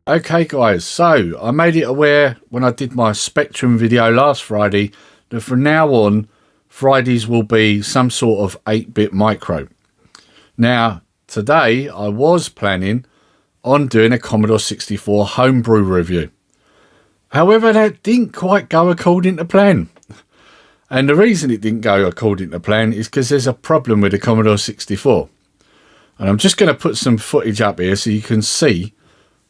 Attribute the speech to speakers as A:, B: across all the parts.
A: Okay guys, so I made it aware when I did my Spectrum video last Friday that from now on Fridays will be some sort of 8-bit micro. Now today I was planning on doing a Commodore 64 homebrew review. However, that didn't quite go according to plan. And the reason it didn't go according to plan is because there's a problem with the Commodore 64. And I'm just going to put some footage up here so you can see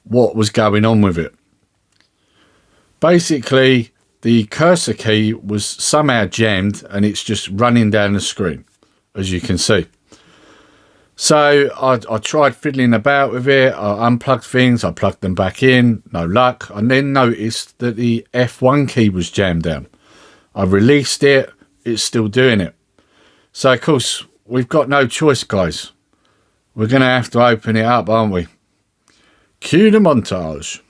A: what was going on with it. Basically, the cursor key was somehow jammed and it's just running down the screen, as you can see. So I tried fiddling about with it. I unplugged things, I plugged them back in, no luck. I then noticed that the F1 key was jammed down. I released it, it's still doing it. So of course, we've got no choice, guys. We're going to have to open it up, aren't we? Cue the montage.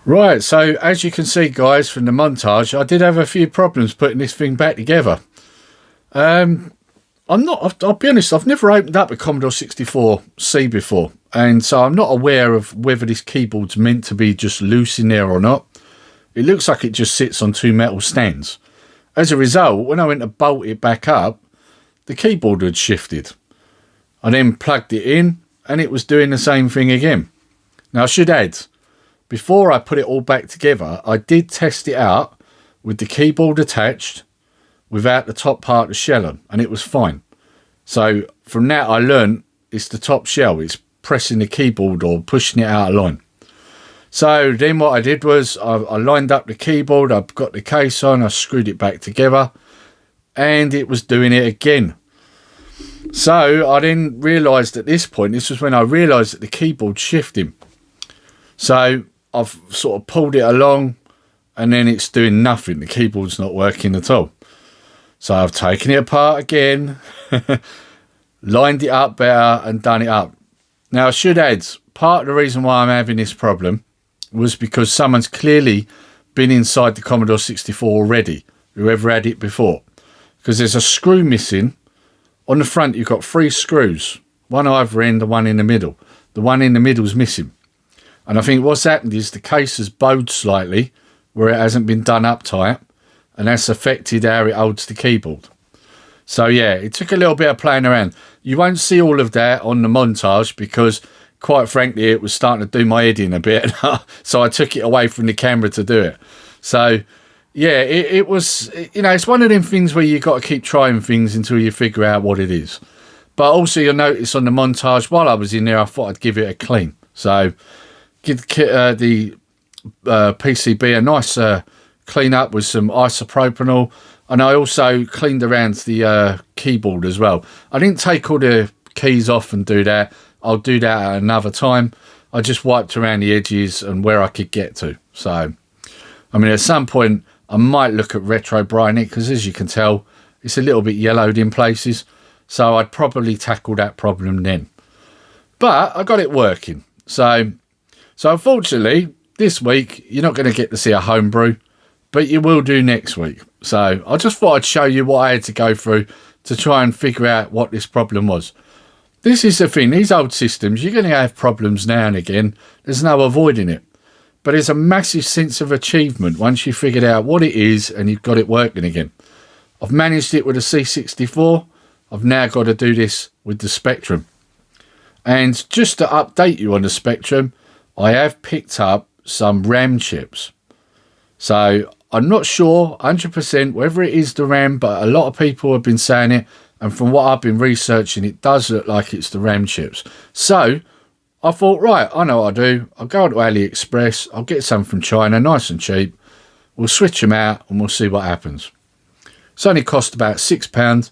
A: Right, so as you can see, guys, from the montage, I did have a few problems putting this thing back together. I'll be honest, I've never opened up a Commodore 64C before, and so I'm not aware of whether this keyboard's meant to be just loose in there or not. It looks like it just sits on two metal stands. As a result, when I went to bolt it back up, the keyboard had shifted. I then plugged it in, and it was doing the same thing again. Now, I should add, before I put it all back together, I did test it out with the keyboard attached without the top part of the shell on, and it was fine. So from that I learned it's the top shell, it's pressing the keyboard or pushing it out of line. So then what I did was I lined up the keyboard, I've got the case on, I screwed it back together, and it was doing it again. So I then realised at this point, this was when I realised that the keyboard's shifting. So I've sort of pulled it along and then it's doing nothing. The keyboard's not working at all. So I've taken it apart again, lined it up better and done it up. Now I should add, part of the reason why I'm having this problem was because someone's clearly been inside the Commodore 64 already, whoever had it before. Because there's a screw missing. On the front you've got 3 screws, one either end and one in the middle. The one in the middle is missing. And I think what's happened is the case has bowed slightly where it hasn't been done up tight, and that's affected how it holds the keyboard. So yeah, it took a little bit of playing around. You won't see all of that on the montage because quite frankly it was starting to do my head in a bit. So I took it away from the camera to do it. So yeah, it was, you know, it's one of them things where you got to keep trying things until you figure out what it is. But also you'll notice on the montage while I was in there, I thought I'd give it a clean. So give the PCB a nice clean up with some isopropanol, and I also cleaned around the keyboard as well. I didn't take all the keys off and do that. I'll do that at another time. I just wiped around the edges and where I could get to. So, I mean, at some point I might look at retro brining it because, as you can tell, it's a little bit yellowed in places. So I'd probably tackle that problem then. But I got it working. So unfortunately, this week you're not going to get to see a homebrew, but you will do next week. So I just thought I'd show you what I had to go through to try and figure out what this problem was. This is the thing, these old systems, you're going to have problems now and again. There's no avoiding it. But there's a massive sense of achievement once you figured out what it is and you've got it working again. I've managed it with a C64. I've now got to do this with the Spectrum. And just to update you on the Spectrum, I have picked up some RAM chips. So I'm not sure 100% whether it is the RAM, but a lot of people have been saying it. And from what I've been researching, it does look like it's the RAM chips. So I thought, right, I know what I'll do. I'll go to AliExpress. I'll get some from China, nice and cheap. We'll switch them out and we'll see what happens. It's only cost about £6.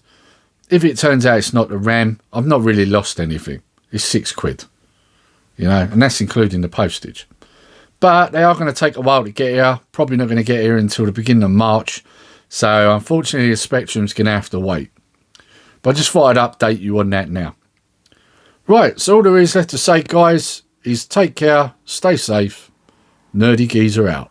A: If it turns out it's not the RAM, I've not really lost anything. It's £6, you know, and that's including the postage. But they are going to take a while to get here. Probably not going to get here until the beginning of March. So unfortunately, the Spectrum's going to have to wait. But I just thought I'd update you on that now. Right, so all there is left to say, guys, is take care, stay safe. Nerdy Geezer out.